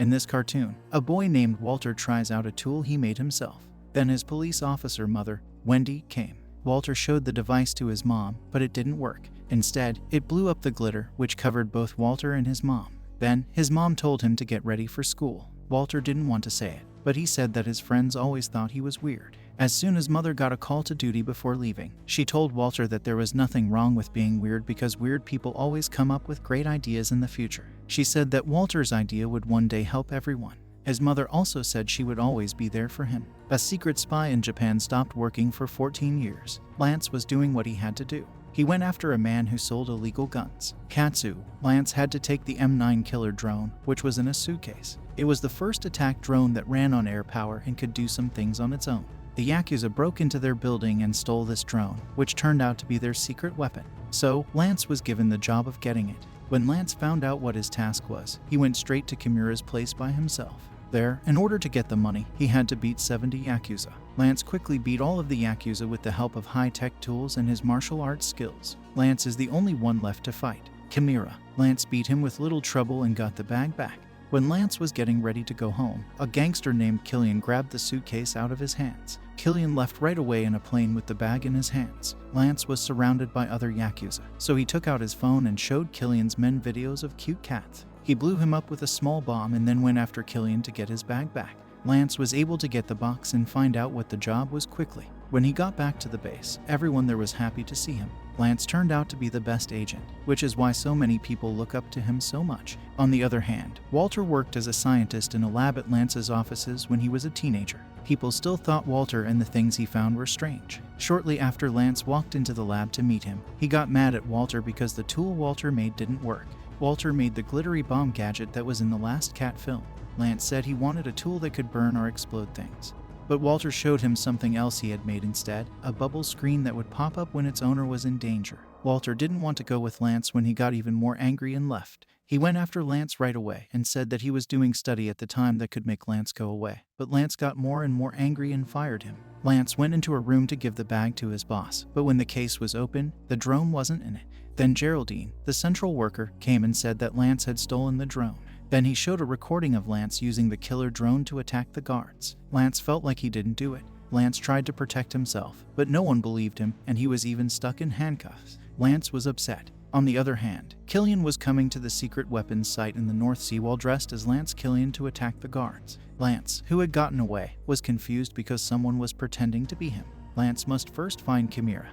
In this cartoon, a boy named Walter tries out a tool he made himself. Then his police officer mother, Wendy, came. Walter showed the device to his mom, but it didn't work. Instead, it blew up the glitter, which covered both Walter and his mom. Then, his mom told him to get ready for school. Walter didn't want to say it, but he said that his friends always thought he was weird. As soon as mother got a call to duty before leaving, she told Walter that there was nothing wrong with being weird because weird people always come up with great ideas in the future. She said that Walter's idea would one day help everyone. His mother also said she would always be there for him. A secret spy in Japan stopped working for 14 years. Lance was doing what he had to do. He went after a man who sold illegal guns. Katsu. Lance had to take the M9 killer drone, which was in a suitcase. It was the first attack drone that ran on air power and could do some things on its own. The Yakuza broke into their building and stole this drone, which turned out to be their secret weapon. So, Lance was given the job of getting it. When Lance found out what his task was, he went straight to Kimura's place by himself. There, in order to get the money, he had to beat 70 Yakuza. Lance quickly beat all of the Yakuza with the help of high-tech tools and his martial arts skills. Lance is the only one left to fight, Kimura. Lance beat him with little trouble and got the bag back. When Lance was getting ready to go home, a gangster named Killian grabbed the suitcase out of his hands. Killian left right away in a plane with the bag in his hands. Lance was surrounded by other Yakuza, so he took out his phone and showed Killian's men videos of cute cats. He blew him up with a small bomb and then went after Killian to get his bag back. Lance was able to get the box and find out what the job was quickly. When he got back to the base, everyone there was happy to see him. Lance turned out to be the best agent, which is why so many people look up to him so much. On the other hand, Walter worked as a scientist in a lab at Lance's offices when he was a teenager. People still thought Walter and the things he found were strange. Shortly after Lance walked into the lab to meet him, he got mad at Walter because the tool Walter made didn't work. Walter made the glittery bomb gadget that was in the last Cat film. Lance said he wanted a tool that could burn or explode things. But Walter showed him something else he had made instead, a bubble screen that would pop up when its owner was in danger. Walter didn't want to go with Lance when he got even more angry and left. He went after Lance right away and said that he was doing study at the time that could make Lance go away. But Lance got more and more angry and fired him. Lance went into a room to give the bag to his boss, but when the case was open, the drone wasn't in it. Then Geraldine, the central worker, came and said that Lance had stolen the drone. Then he showed a recording of Lance using the killer drone to attack the guards. Lance felt like he didn't do it. Lance tried to protect himself, but no one believed him, and he was even stuck in handcuffs. Lance was upset. On the other hand, Killian was coming to the secret weapons site in the North Sea while dressed as Lance Killian to attack the guards. Lance, who had gotten away, was confused because someone was pretending to be him. Lance must first find Kimura,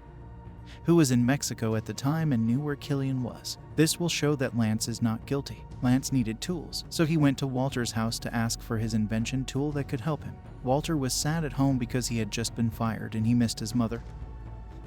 who was in Mexico at the time and knew where Killian was. This will show that Lance is not guilty. Lance needed tools, so he went to Walter's house to ask for his invention tool that could help him. Walter was sad at home because he had just been fired and he missed his mother,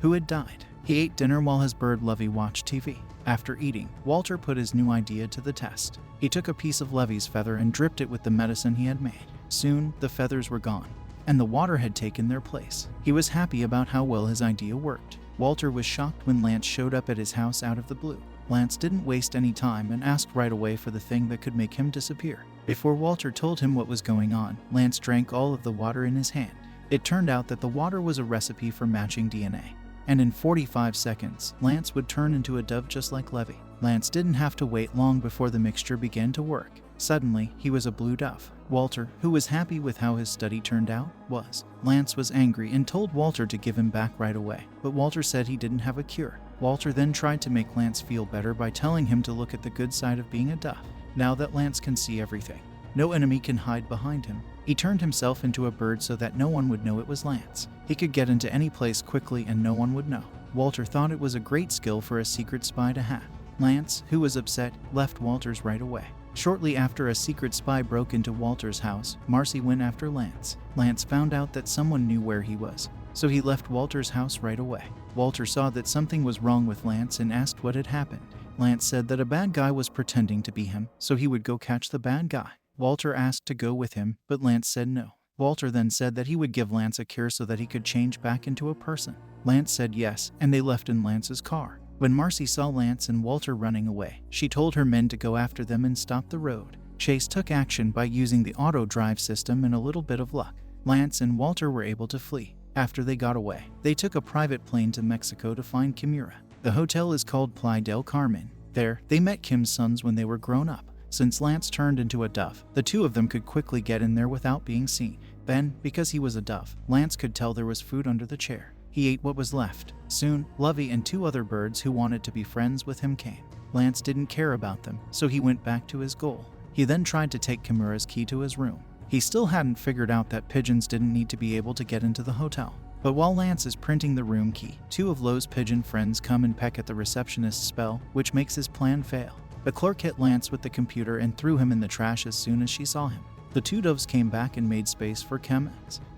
who had died. He ate dinner while his bird Levy watched TV. After eating, Walter put his new idea to the test. He took a piece of Levy's feather and dripped it with the medicine he had made. Soon, the feathers were gone, and the water had taken their place. He was happy about how well his idea worked. Walter was shocked when Lance showed up at his house out of the blue. Lance didn't waste any time and asked right away for the thing that could make him disappear. Before Walter told him what was going on, Lance drank all of the water in his hand. It turned out that the water was a recipe for matching DNA. And in 45 seconds, Lance would turn into a dove just like Levy. Lance didn't have to wait long before the mixture began to work. Suddenly, he was a blue dove. Walter, who was happy with how his study turned out, was. Lance was angry and told Walter to give him back right away, but Walter said he didn't have a cure. Walter then tried to make Lance feel better by telling him to look at the good side of being a dove. Now that Lance can see everything, no enemy can hide behind him. He turned himself into a bird so that no one would know it was Lance. He could get into any place quickly and no one would know. Walter thought it was a great skill for a secret spy to have. Lance, who was upset, left Walter's right away. Shortly after a secret spy broke into Walter's house, Marcy went after Lance. Lance found out that someone knew where he was, so he left Walter's house right away. Walter saw that something was wrong with Lance and asked what had happened. Lance said that a bad guy was pretending to be him, so he would go catch the bad guy. Walter asked to go with him, but Lance said no. Walter then said that he would give Lance a cure so that he could change back into a person. Lance said yes, and they left in Lance's car. When Marcy saw Lance and Walter running away, she told her men to go after them and stop the road. Chase took action by using the auto-drive system and a little bit of luck. Lance and Walter were able to flee. After they got away, they took a private plane to Mexico to find Kimura. The hotel is called Playa del Carmen. There, they met Kim's sons when they were grown up. Since Lance turned into a dove, the two of them could quickly get in there without being seen. Then, because he was a dove, Lance could tell there was food under the chair. He ate what was left. Soon, Lovey and two other birds who wanted to be friends with him came. Lance didn't care about them, so he went back to his goal. He then tried to take Kimura's key to his room. He still hadn't figured out that pigeons didn't need to be able to get into the hotel. But while Lance is printing the room key, two of Lo's pigeon friends come and peck at the receptionist's spell, which makes his plan fail. The clerk hit Lance with the computer and threw him in the trash as soon as she saw him. The two doves came back and made space for Kim.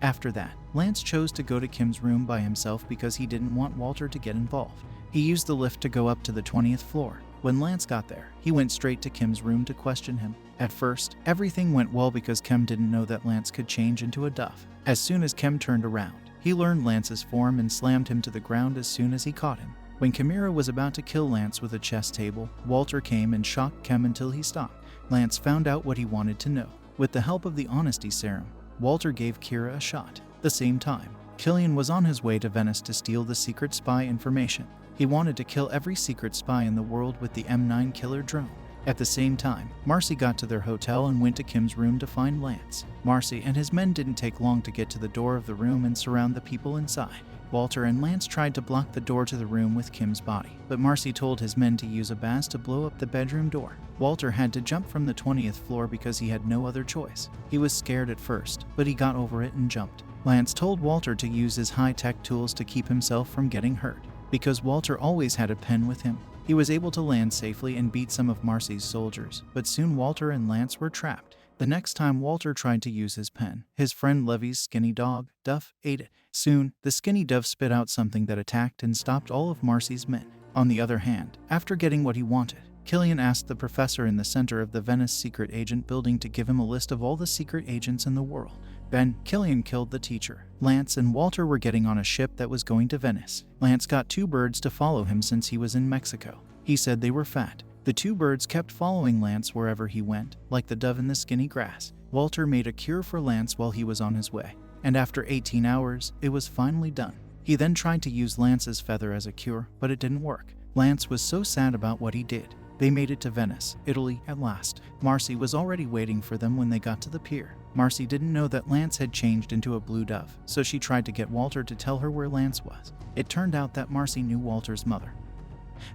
After that, Lance chose to go to Kim's room by himself because he didn't want Walter to get involved. He used the lift to go up to the 20th floor. When Lance got there, he went straight to Kim's room to question him. At first, everything went well because Kim didn't know that Lance could change into a dove. As soon as Kim turned around, he learned Lance's form and slammed him to the ground as soon as he caught him. When Kimura was about to kill Lance with a chess table, Walter came and shocked Kim until he stopped. Lance found out what he wanted to know. With the help of the honesty serum, Walter gave Kira a shot. At the same time, Killian was on his way to Venice to steal the secret spy information. He wanted to kill every secret spy in the world with the M9 killer drone. At the same time, Marcy got to their hotel and went to Kim's room to find Lance. Marcy and his men didn't take long to get to the door of the room and surround the people inside. Walter and Lance tried to block the door to the room with Kim's body, but Marcy told his men to use a baz to blow up the bedroom door. Walter had to jump from the 20th floor because he had no other choice. He was scared at first, but he got over it and jumped. Lance told Walter to use his high-tech tools to keep himself from getting hurt. Because Walter always had a pen with him, he was able to land safely and beat some of Marcy's soldiers, but soon Walter and Lance were trapped. The next time Walter tried to use his pen, his friend Levy's skinny dog, Duff, ate it. Soon, the skinny dove spit out something that attacked and stopped all of Marcy's men. On the other hand, after getting what he wanted, Killian asked the professor in the center of the Venice secret agent building to give him a list of all the secret agents in the world. Then, Killian killed the teacher. Lance and Walter were getting on a ship that was going to Venice. Lance got two birds to follow him since he was in Mexico. He said they were fat. The two birds kept following Lance wherever he went, like the dove in the skinny grass. Walter made a cure for Lance while he was on his way, and after 18 hours, it was finally done. He then tried to use Lance's feather as a cure, but it didn't work. Lance was so sad about what he did. They made it to Venice, Italy, at last. Marcy was already waiting for them when they got to the pier. Marcy didn't know that Lance had changed into a blue dove, so she tried to get Walter to tell her where Lance was. It turned out that Marcy knew Walter's mother,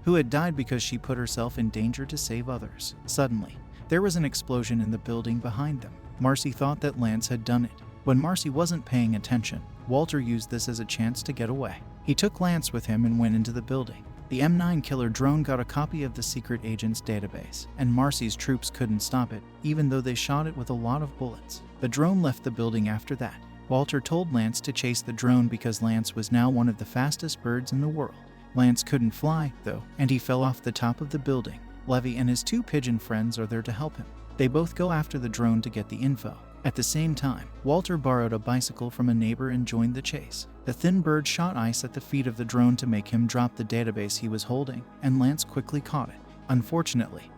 who had died because she put herself in danger to save others. Suddenly, there was an explosion in the building behind them. Marcy thought that Lance had done it. When Marcy wasn't paying attention, Walter used this as a chance to get away. He took Lance with him and went into the building. The M9 killer drone got a copy of the secret agent's database, and Marcy's troops couldn't stop it, even though they shot it with a lot of bullets. The drone left the building after that. Walter told Lance to chase the drone because Lance was now one of the fastest birds in the world. Lance couldn't fly, though, and he fell off the top of the building. Levy and his two pigeon friends are there to help him. They both go after the drone to get the info. At the same time, Walter borrowed a bicycle from a neighbor and joined the chase. The thin bird shot ice at the feet of the drone to make him drop the database he was holding, and Lance quickly caught it. Unfortunately,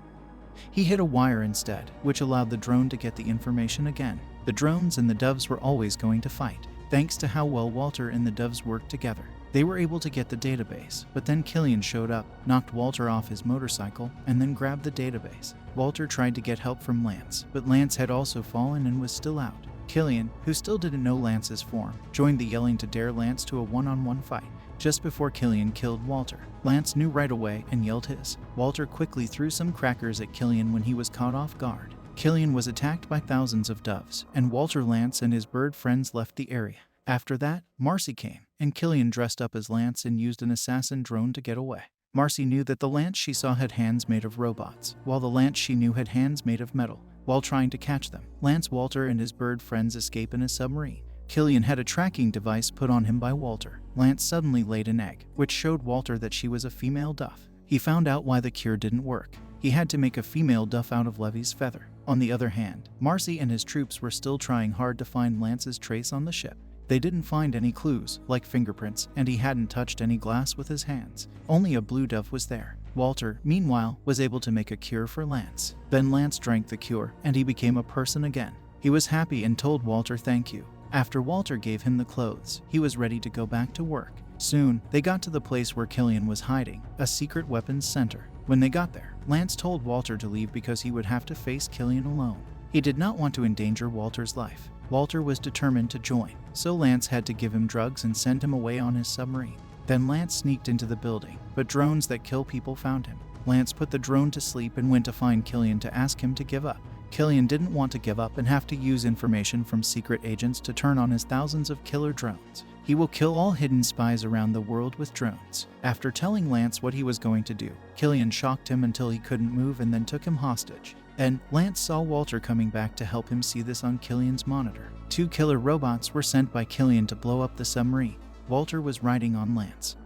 he hit a wire instead, which allowed the drone to get the information again. The drones and the doves were always going to fight. Thanks to how well Walter and the doves worked together, they were able to get the database, but then Killian showed up, knocked Walter off his motorcycle, and then grabbed the database. Walter tried to get help from Lance, but Lance had also fallen and was still out. Killian, who still didn't know Lance's form, joined the yelling to dare Lance to a one-on-one fight. Just before Killian killed Walter, Lance knew right away and yelled his. Walter quickly threw some crackers at Killian when he was caught off guard. Killian was attacked by thousands of doves, and Walter, Lance, and his bird friends left the area. After that, Marcy came, and Killian dressed up as Lance and used an assassin drone to get away. Marcy knew that the Lance she saw had hands made of robots, while the Lance she knew had hands made of metal. While trying to catch them, Lance, Walter, and his bird friends escape in a submarine. Killian had a tracking device put on him by Walter. Lance suddenly laid an egg, which showed Walter that she was a female dove. He found out why the cure didn't work. He had to make a female dove out of Levy's feather. On the other hand, Marcy and his troops were still trying hard to find Lance's trace on the ship. They didn't find any clues, like fingerprints, and he hadn't touched any glass with his hands. Only a blue dove was there. Walter, meanwhile, was able to make a cure for Lance. Then Lance drank the cure, and he became a person again. He was happy and told Walter thank you. After Walter gave him the clothes, he was ready to go back to work. Soon, they got to the place where Killian was hiding, a secret weapons center. When they got there, Lance told Walter to leave because he would have to face Killian alone. He did not want to endanger Walter's life. Walter was determined to join, so Lance had to give him drugs and send him away on his submarine. Then Lance sneaked into the building, but drones that kill people found him. Lance put the drone to sleep and went to find Killian to ask him to give up. Killian didn't want to give up and have to use information from secret agents to turn on his thousands of killer drones. He will kill all hidden spies around the world with drones. After telling Lance what he was going to do, Killian shocked him until he couldn't move and then took him hostage. Then, Lance saw Walter coming back to help him see this on Killian's monitor. 2 killer robots were sent by Killian to blow up the submarine. Walter was riding on Lance,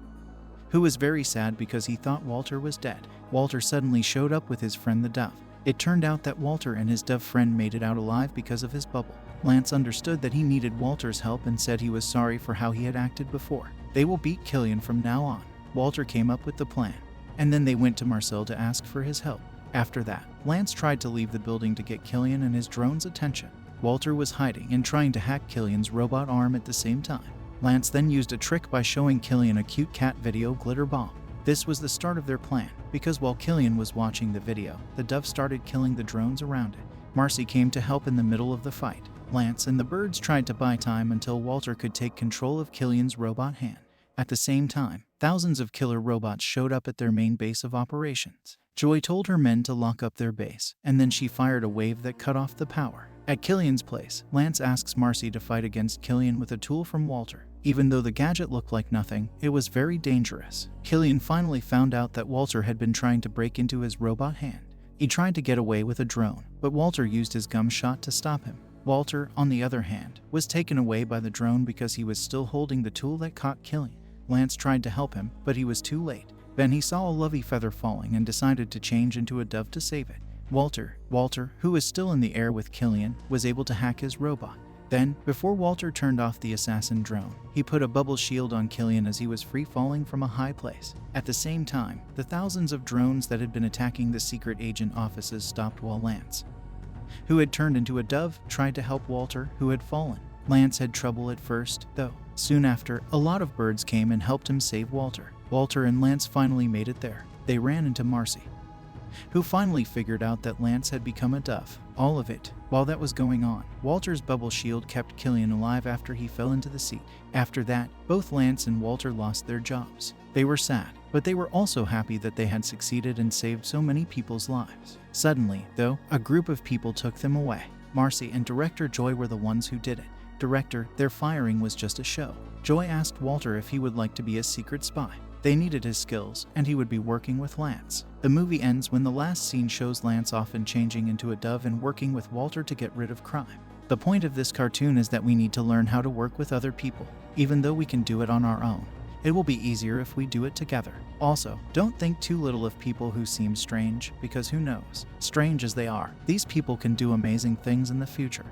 who was very sad because he thought Walter was dead. Walter suddenly showed up with his friend the dove. It turned out that Walter and his dove friend made it out alive because of his bubble. Lance understood that he needed Walter's help and said he was sorry for how he had acted before. They will beat Killian from now on. Walter came up with the plan, and then they went to Marcel to ask for his help. After that, Lance tried to leave the building to get Killian and his drone's attention. Walter was hiding and trying to hack Killian's robot arm at the same time. Lance then used a trick by showing Killian a cute cat video glitter bomb. This was the start of their plan, because while Killian was watching the video, the dove started killing the drones around it. Marcy came to help in the middle of the fight. Lance and the birds tried to buy time until Walter could take control of Killian's robot hand. At the same time, thousands of killer robots showed up at their main base of operations. Joy told her men to lock up their base, and then she fired a wave that cut off the power. At Killian's place, Lance asks Marcy to fight against Killian with a tool from Walter. Even though the gadget looked like nothing, it was very dangerous. Killian finally found out that Walter had been trying to break into his robot hand. He tried to get away with a drone, but Walter used his gum shot to stop him. Walter, on the other hand, was taken away by the drone because he was still holding the tool that caught Killian. Lance tried to help him, but he was too late. Then he saw a lovely feather falling and decided to change into a dove to save it. Walter, who was still in the air with Killian, was able to hack his robot. Then, before Walter turned off the assassin drone, he put a bubble shield on Killian as he was free falling from a high place. At the same time, the thousands of drones that had been attacking the secret agent offices stopped while Lance, who had turned into a dove, tried to help Walter, who had fallen. Lance had trouble at first, though. Soon after, a lot of birds came and helped him save Walter. Walter and Lance finally made it there. They ran into Marcy, who finally figured out that Lance had become a dove. All of it. While that was going on, Walter's bubble shield kept Killian alive after he fell into the sea. After that, both Lance and Walter lost their jobs. They were sad, but they were also happy that they had succeeded and saved so many people's lives. Suddenly, though, a group of people took them away. Marcy and director Joy were the ones who did it. Director, their firing was just a show. Joy asked Walter if he would like to be a secret spy. They needed his skills, and he would be working with Lance. The movie ends when the last scene shows Lance often changing into a dove and working with Walter to get rid of crime. The point of this cartoon is that we need to learn how to work with other people. Even though we can do it on our own, it will be easier if we do it together. Also, don't think too little of people who seem strange, because who knows? Strange as they are, these people can do amazing things in the future.